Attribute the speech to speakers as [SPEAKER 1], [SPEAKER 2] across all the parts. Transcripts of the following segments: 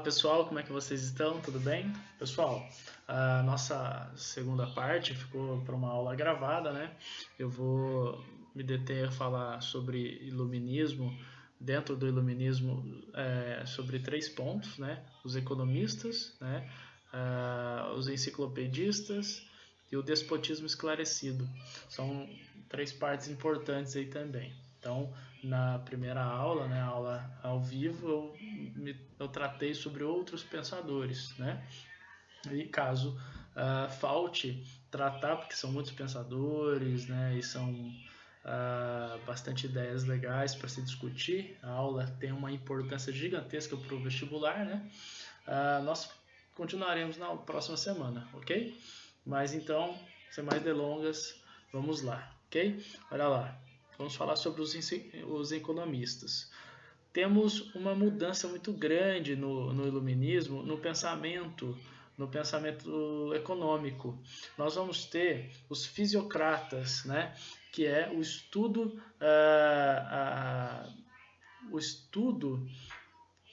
[SPEAKER 1] pessoal, como é que vocês estão? Tudo bem? Pessoal, a nossa segunda parte ficou para uma aula gravada, né? Eu vou me deter a falar sobre iluminismo, dentro do iluminismo, sobre 3 pontos, né? Os economistas, né? Os enciclopedistas e o despotismo esclarecido. São 3 partes importantes aí também. Então, na primeira aula, né, aula ao vivo, eu tratei sobre outros pensadores, né? E caso falte tratar, porque são muitos pensadores, né, e são bastante ideias legais para se discutir, a aula tem uma importância gigantesca para o vestibular, né? Nós continuaremos na próxima semana, ok? Mas então, sem mais delongas, vamos lá, ok? Olha lá, vamos falar sobre os economistas. Temos uma mudança muito grande no iluminismo, no pensamento econômico. Nós vamos ter os fisiocratas, né, que é o estudo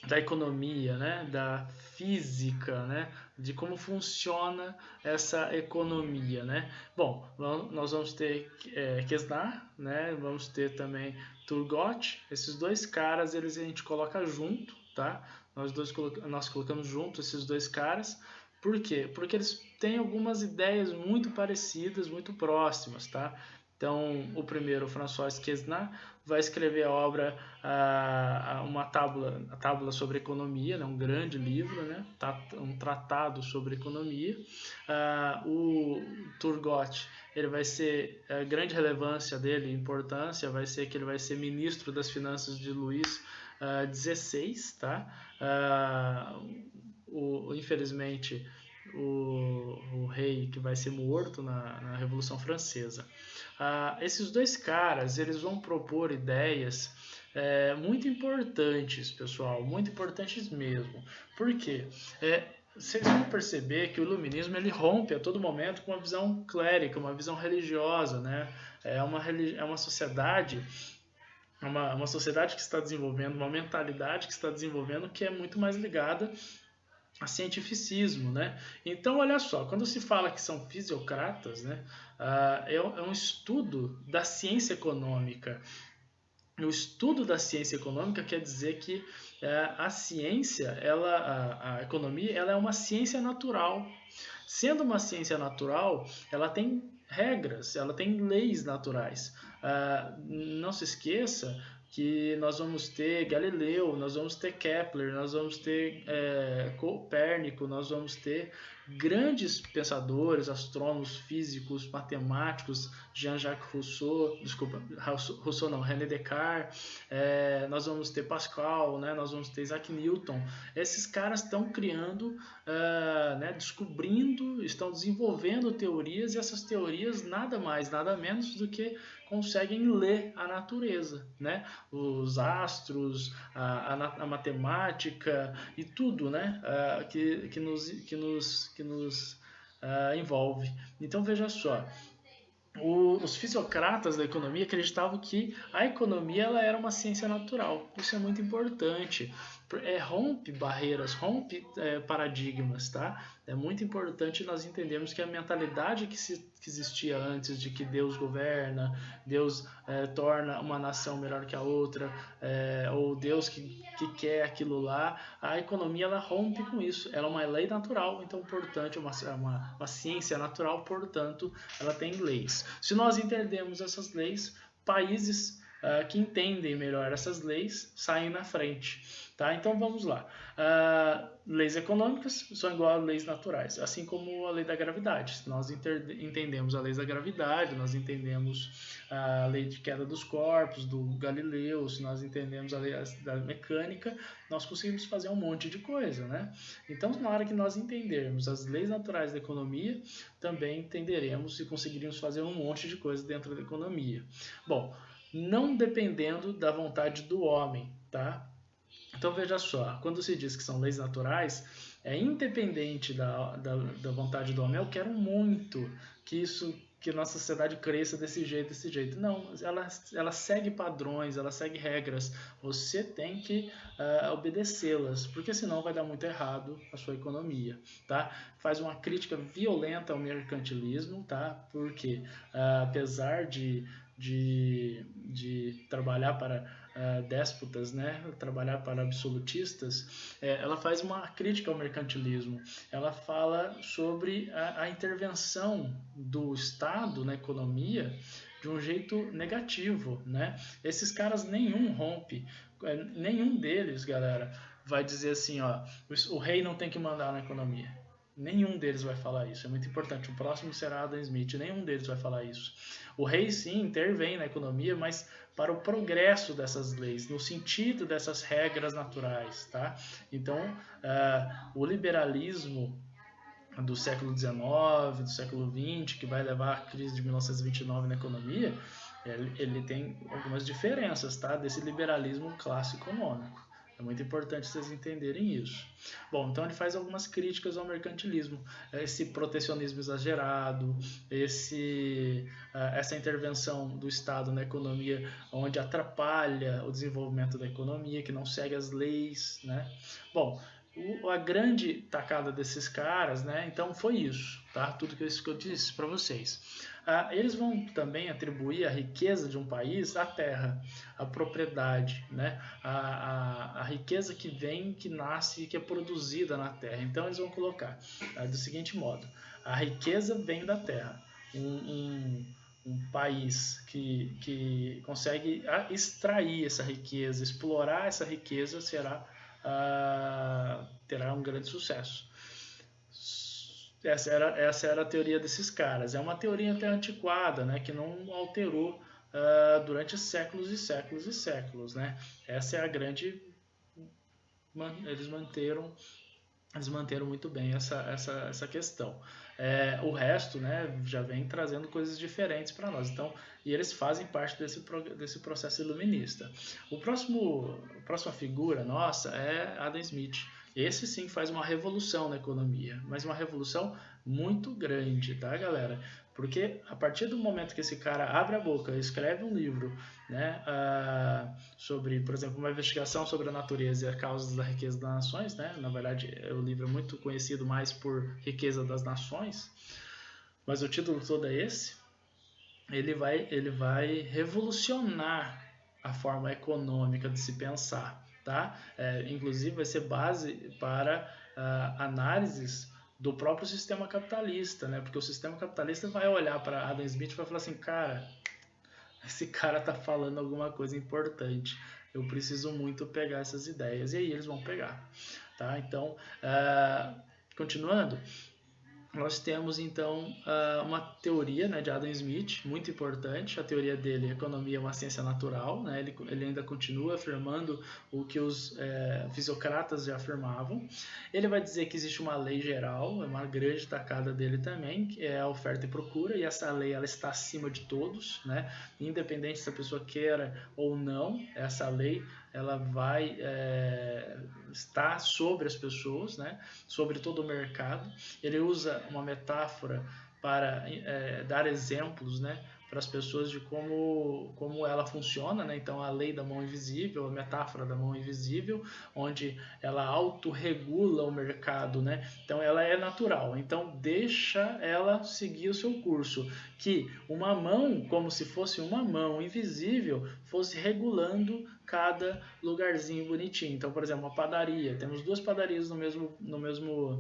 [SPEAKER 1] da economia, né, da física, né, de como funciona essa economia, né. Bom, nós vamos ter Quesnay, né, vamos ter também Turgot. Esses dois caras, a gente coloca junto, tá? Nós colocamos junto esses dois caras. Por quê? Porque eles têm algumas ideias muito parecidas, muito próximas, tá? Então, o primeiro, François Quesnay, vai escrever a obra, a tábula sobre economia, né, um grande livro, né, um tratado sobre economia. O Turgot, ele vai ser, a grande relevância dele, importância, vai ser que ele vai ser ministro das finanças de Luís XVI, tá? Infelizmente, o rei que vai ser morto na Revolução Francesa. Esses dois caras, eles vão propor ideias muito importantes, pessoal, muito importantes mesmo. Por quê? Vocês vão perceber que o iluminismo ele rompe a todo momento com uma visão clérica, uma visão religiosa, né? É uma sociedade, uma sociedade que está desenvolvendo, uma mentalidade que está desenvolvendo que é muito mais ligada a cientificismo, né? Então, olha só, quando se fala que são fisiocratas, né, é um estudo da ciência econômica. O estudo da ciência econômica quer dizer que a ciência, a economia, ela é uma ciência natural. Sendo uma ciência natural, ela tem regras, ela tem leis naturais. Não se esqueça que nós vamos ter Galileu, nós vamos ter Kepler, nós vamos ter Copérnico, nós vamos ter grandes pensadores, astrônomos, físicos, matemáticos, Jean-Jacques Rousseau, Rousseau não, René Descartes, nós vamos ter Pascal, né, nós vamos ter Isaac Newton. Esses caras estão criando, né, descobrindo, estão desenvolvendo teorias, e essas teorias nada mais, nada menos do que conseguem ler a natureza, né? Os astros, a matemática e tudo, né? Que nos envolve. Então veja só, os fisiocratas da economia acreditavam que a economia ela era uma ciência natural. Isso é muito importante. Rompe barreiras, rompe paradigmas, tá? É muito importante nós entendermos que a mentalidade que existia antes de que Deus governa, Deus torna uma nação melhor que a outra, ou Deus que quer aquilo lá, a economia ela rompe com isso. Ela é uma lei natural, então, portanto, uma ciência natural, portanto, ela tem leis. Se nós entendemos essas leis, países que entendem melhor essas leis saem na frente. Tá? Então vamos lá. Leis econômicas são igual a leis naturais, assim como a lei da gravidade. Se nós entendemos a lei da gravidade, nós entendemos a lei de queda dos corpos, do Galileu, se nós entendemos a lei da mecânica, nós conseguimos fazer um monte de coisa, né? Então, na hora que nós entendermos as leis naturais da economia, também entenderemos e conseguiríamos fazer um monte de coisa dentro da economia. Bom, não dependendo da vontade do homem, tá? Então veja só, quando se diz que são leis naturais, é independente da vontade do homem. Eu quero muito que isso que a nossa sociedade cresça desse jeito, desse jeito. Não, ela segue padrões, ela segue regras. Você tem que obedecê-las, porque senão vai dar muito errado a sua economia, tá? Faz uma crítica violenta ao mercantilismo, tá? Porque apesar de trabalhar para déspotas, né? Trabalhar para absolutistas, ela faz uma crítica ao mercantilismo. Ela fala sobre a intervenção do Estado na economia de um jeito negativo, né? Esses caras nenhum rompe, nenhum deles, galera, vai dizer assim, ó, o rei não tem que mandar na economia. Nenhum deles vai falar isso, é muito importante. O próximo será Adam Smith, nenhum deles vai falar isso. O rei sim intervém na economia, mas para o progresso dessas leis, no sentido dessas regras naturais, tá? Então, o liberalismo do século XIX, do século XX, que vai levar à crise de 1929 na economia, ele tem algumas diferenças, tá? Desse liberalismo clássico econômico. É muito importante vocês entenderem isso. Bom, então ele faz algumas críticas ao mercantilismo, esse protecionismo exagerado, essa intervenção do Estado na economia, onde atrapalha o desenvolvimento da economia, que não segue as leis, né? Bom, a grande tacada desses caras, né? Então foi isso, tá? Tudo isso que eu disse para vocês. Eles vão também atribuir a riqueza de um país à terra, à propriedade, né? A riqueza que vem, que nasce e que é produzida na terra. Então eles vão colocar do seguinte modo: a riqueza vem da terra. Um país que consegue extrair essa riqueza, explorar essa riqueza, terá um grande sucesso. Essa era a teoria desses caras. É uma teoria até antiquada, né, que não alterou durante séculos e séculos e séculos, né? Essa é a grande... Eles manteram muito bem essa questão. O resto, né, já vem trazendo coisas diferentes para nós. Então, e eles fazem parte desse processo iluminista. A próxima figura nossa é Adam Smith. Esse sim faz uma revolução na economia, mas uma revolução muito grande, tá, galera? Porque a partir do momento que esse cara abre a boca, escreve um livro, né, sobre, por exemplo, uma investigação sobre a natureza e as causas da riqueza das nações, né? Na verdade, o livro é muito conhecido mais por Riqueza das Nações, mas o título todo é esse. Ele vai revolucionar a forma econômica de se pensar, tá? Inclusive vai ser base para análises do próprio sistema capitalista, né? Porque o sistema capitalista vai olhar para Adam Smith e vai falar assim, cara, esse cara tá falando alguma coisa importante, eu preciso muito pegar essas ideias, e aí eles vão pegar, tá? Então, continuando, nós temos então uma teoria, né, de Adam Smith, muito importante. A teoria dele, economia é uma ciência natural, né? Ele ainda continua afirmando o que os fisiocratas já afirmavam. Ele vai dizer que existe uma lei geral, é uma grande tacada dele também, que é a oferta e procura, e essa lei ela está acima de todos, né? Independente se a pessoa queira ou não, essa lei ela vai estar sobre as pessoas, né? Sobre todo o mercado. Ele usa uma metáfora para dar exemplos, né, para as pessoas de como ela funciona, né? Então a lei da mão invisível, a metáfora da mão invisível, onde ela autorregula o mercado, né? Então ela é natural, então deixa ela seguir o seu curso, que uma mão, como se fosse uma mão invisível, fosse regulando cada lugarzinho bonitinho. Então, por exemplo, uma padaria, temos duas padarias no mesmo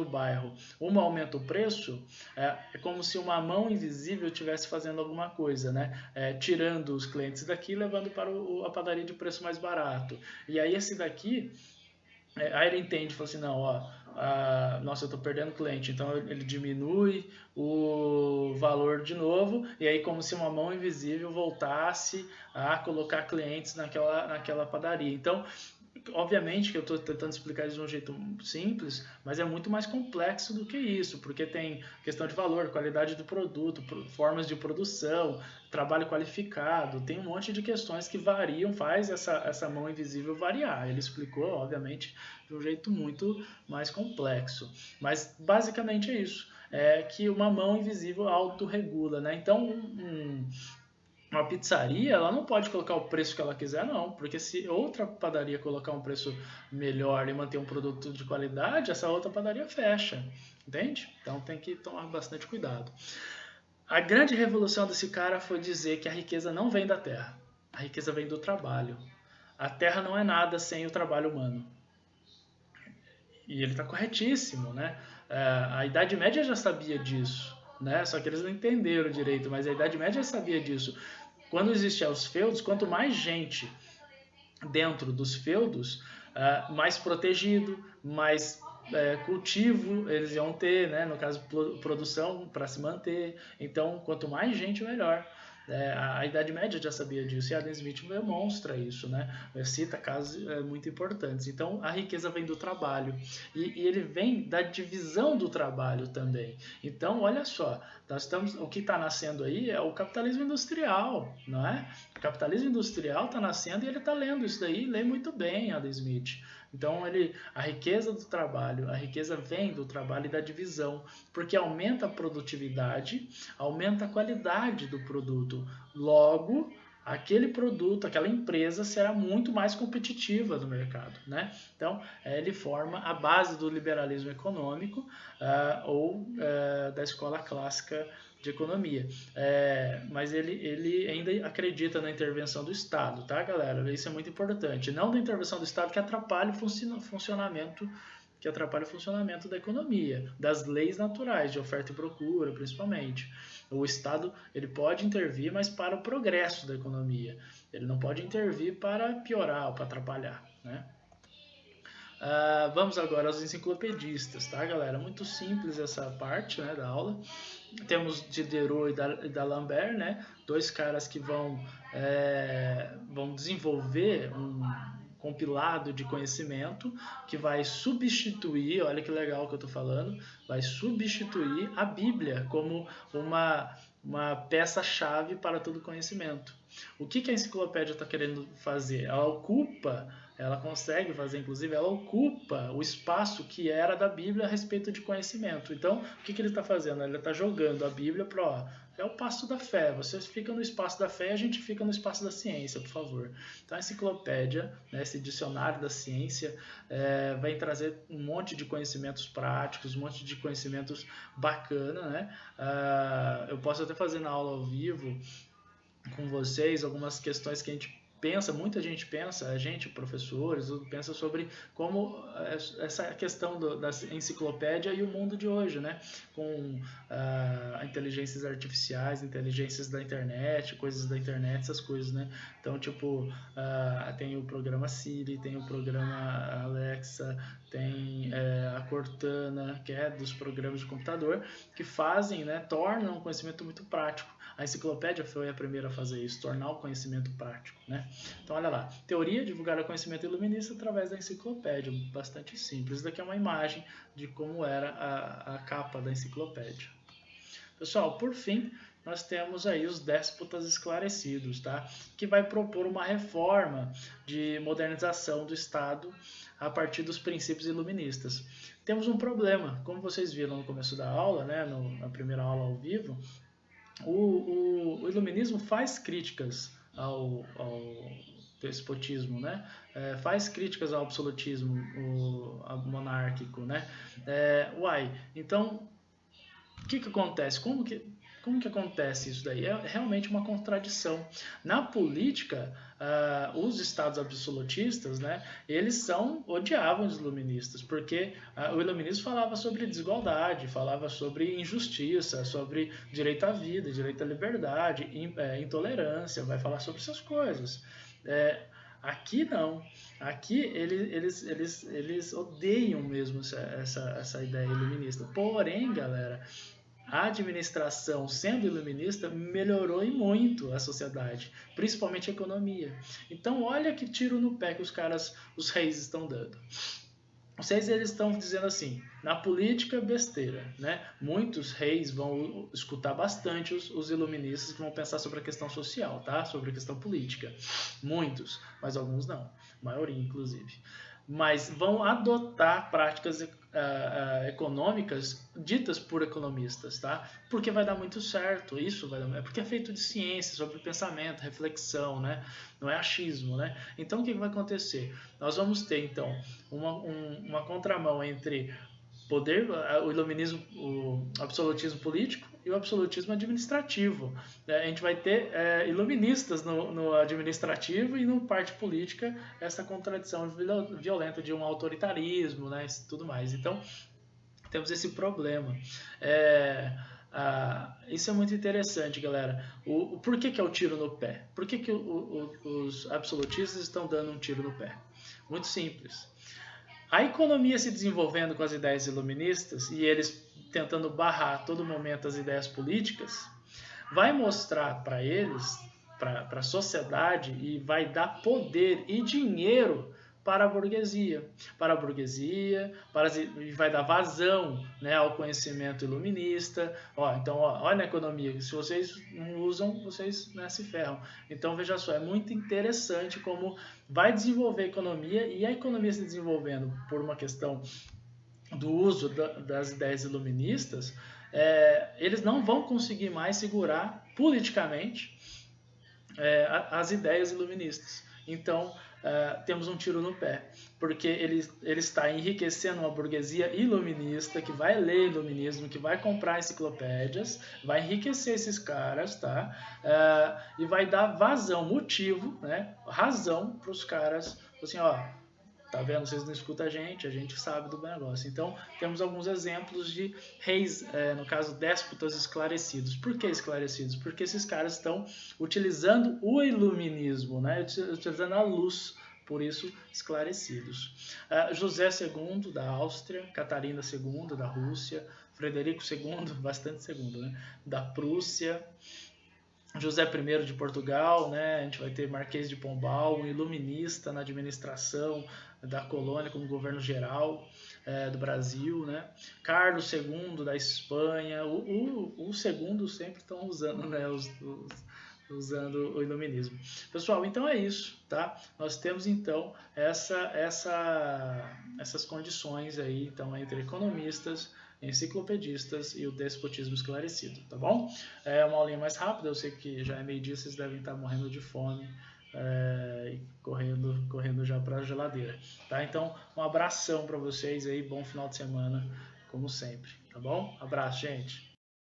[SPEAKER 1] bairro. Uma aumenta o preço, é como se uma mão invisível estivesse fazendo alguma coisa, né? Tirando os clientes daqui e levando para a padaria de preço mais barato. E aí esse daqui, aí ele entende, fala assim, não, nossa, eu estou perdendo cliente, então ele diminui o valor de novo, e aí como se uma mão invisível voltasse a colocar clientes naquela padaria. Então, obviamente que eu estou tentando explicar isso de um jeito simples, mas é muito mais complexo do que isso, porque tem questão de valor, qualidade do produto, formas de produção, trabalho qualificado, tem um monte de questões que variam, faz essa mão invisível variar. Ele explicou, obviamente, de um jeito muito mais complexo. Mas basicamente é isso, é que uma mão invisível autorregula, né? Então, uma pizzaria, ela não pode colocar o preço que ela quiser, não, porque se outra padaria colocar um preço melhor e manter um produto de qualidade, essa outra padaria fecha, entende? Então tem que tomar bastante cuidado. A grande revolução desse cara foi dizer que a riqueza não vem da terra, a riqueza vem do trabalho. A terra não é nada sem o trabalho humano. E ele está corretíssimo, né? A Idade Média já sabia disso, né? Só que eles não entenderam direito, mas a Idade Média já sabia disso. Quando existiam os feudos, quanto mais gente dentro dos feudos, mais protegido, mais cultivo eles iam ter, né? No caso, produção para se manter. Então, quanto mais gente, melhor. A Idade Média já sabia disso, e Adam Smith demonstra isso, né? Cita casos muito importantes. Então, a riqueza vem do trabalho, e ele vem da divisão do trabalho também. Então, olha só, o que está nascendo aí é o capitalismo industrial, não é? O capitalismo industrial está nascendo e ele está lendo isso daí, lê muito bem Adam Smith. Então, a riqueza do trabalho, a riqueza vem do trabalho e da divisão, porque aumenta a produtividade, aumenta a qualidade do produto. Logo, aquele produto, aquela empresa será muito mais competitiva no mercado, né? Então, ele forma a base do liberalismo econômico ou da escola clássica de economia. Mas ele ainda acredita na intervenção do Estado, tá, galera? Isso é muito importante. Não da intervenção do Estado que atrapalha o funcionamento da economia, das leis naturais de oferta e procura, principalmente. O Estado ele pode intervir, mas para o progresso da economia. Ele não pode intervir para piorar ou para atrapalhar, né? Vamos agora aos enciclopedistas, tá, galera? Muito simples essa parte, né, da aula. Temos Diderot e D'Alembert, né? Dois caras que vão desenvolver um compilado de conhecimento que vai substituir, olha que legal que eu estou falando, vai substituir a Bíblia como uma peça-chave para todo conhecimento. O que a enciclopédia está querendo fazer? Ela consegue fazer, inclusive, ela ocupa o espaço que era da Bíblia a respeito de conhecimento. Então, o que ele está fazendo? Ele está jogando a Bíblia para, é o passo da fé. Vocês ficam no espaço da fé e a gente fica no espaço da ciência, por favor. Então, a enciclopédia, né, esse dicionário da ciência, vai trazer um monte de conhecimentos práticos, um monte de conhecimentos bacana, né? Eu posso até fazer na aula ao vivo com vocês algumas questões que muita gente pensa, a gente, professores, pensa sobre como essa questão da enciclopédia e o mundo de hoje, né? Com inteligências artificiais, inteligências da internet, coisas da internet, essas coisas, né? Então, tipo, tem o programa Siri, tem o programa Alexa, tem a Cortana, que é dos programas de computador, que fazem, né, tornam um conhecimento muito prático. A enciclopédia foi a primeira a fazer isso, tornar o conhecimento prático, né? Então, olha lá. Teoria divulgar o conhecimento iluminista através da enciclopédia. Bastante simples. Isso daqui é uma imagem de como era a capa da enciclopédia. Pessoal, por fim, nós temos aí os déspotas esclarecidos, tá? Que vai propor uma reforma de modernização do Estado a partir dos princípios iluministas. Temos um problema. Como vocês viram no começo da aula, né, na primeira aula ao vivo, o iluminismo faz críticas ao despotismo, né? Faz críticas ao absolutismo monárquico, né? Então, o que acontece? Como que acontece isso daí? É realmente uma contradição. Na política, os estados absolutistas, né, eles odiavam os iluministas, porque o iluminismo falava sobre desigualdade, falava sobre injustiça, sobre direito à vida, direito à liberdade, intolerância, vai falar sobre essas coisas. Aqui não. Aqui eles odeiam mesmo essa ideia iluminista. Porém, galera, a administração, sendo iluminista, melhorou e muito a sociedade, principalmente a economia. Então, olha que tiro no pé que os reis estão dando. Os reis, eles estão dizendo assim, na política, besteira, né? Muitos reis vão escutar bastante os iluministas que vão pensar sobre a questão social, tá? Sobre a questão política. Muitos, mas alguns não. A maioria, inclusive. Mas vão adotar práticas econômicas ditas por economistas, tá? Porque vai dar muito certo, isso vai dar, porque é feito de ciência, sobre pensamento, reflexão, né? Não é achismo, né? Então o que vai acontecer? Nós vamos ter então uma contramão entre poder, o iluminismo, o absolutismo político e o absolutismo administrativo. A gente vai ter iluministas no administrativo e no parte política essa contradição violenta de um autoritarismo, né, e tudo mais. Então, temos esse problema. Isso é muito interessante, galera. Por que é o tiro no pé? Por que os absolutistas estão dando um tiro no pé? Muito simples. A economia se desenvolvendo com as ideias iluministas e eles tentando barrar a todo momento as ideias políticas, vai mostrar para eles, para a sociedade, e vai dar poder e dinheiro para a burguesia, e vai dar vazão, né, ao conhecimento iluminista. Então, olha na economia, se vocês não usam, vocês, né, se ferram. Então, veja só, é muito interessante como vai desenvolver a economia, e a economia se desenvolvendo por uma questão do uso das ideias iluministas, eles não vão conseguir mais segurar politicamente as ideias iluministas. Então, temos um tiro no pé, porque ele está enriquecendo uma burguesia iluminista que vai ler iluminismo, que vai comprar enciclopédias, vai enriquecer esses caras, tá? E vai dar vazão, motivo, né? Razão para os caras, assim, tá vendo? Vocês não escutam a gente sabe do negócio. Então, temos alguns exemplos de reis, no caso, déspotas esclarecidos. Por que esclarecidos? Porque esses caras estão utilizando o iluminismo, né? Utilizando a luz, por isso esclarecidos. José II da Áustria, Catarina II da Rússia, Frederico II, bastante segundo, né? Da Prússia, José I de Portugal, né? A gente vai ter Marquês de Pombal, um iluminista na administração da colônia como governo geral do Brasil, né? Carlos II da Espanha, o segundo sempre estão usando, né? Usando o iluminismo. Pessoal, então é isso, tá? Nós temos então essas condições aí, então, entre economistas, enciclopedistas e o despotismo esclarecido, tá bom? É uma aulinha mais rápida, eu sei que já é meio-dia, vocês devem estar morrendo de fome e correndo já para a geladeira, tá? Então, um abração para vocês aí, bom final de semana, como sempre, tá bom? Abraço, gente!